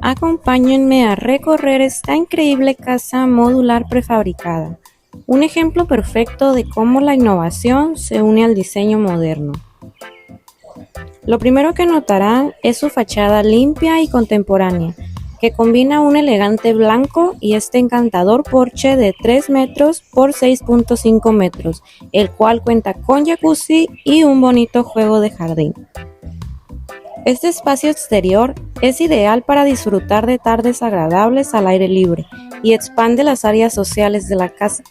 Acompáñenme a recorrer esta increíble casa modular prefabricada, un ejemplo perfecto de cómo la innovación se une al diseño moderno. Lo primero que notarán es su fachada limpia y contemporánea, que combina un elegante blanco y este encantador porche de 3 metros por 6.5 metros, el cual cuenta con jacuzzi y un bonito juego de jardín. Este espacio exterior es ideal para disfrutar de tardes agradables al aire libre y expande las áreas sociales de la casa.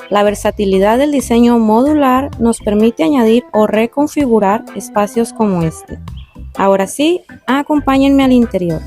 La versatilidad del diseño modular nos permite añadir o reconfigurar espacios como este. Ahora sí, acompáñenme al interior.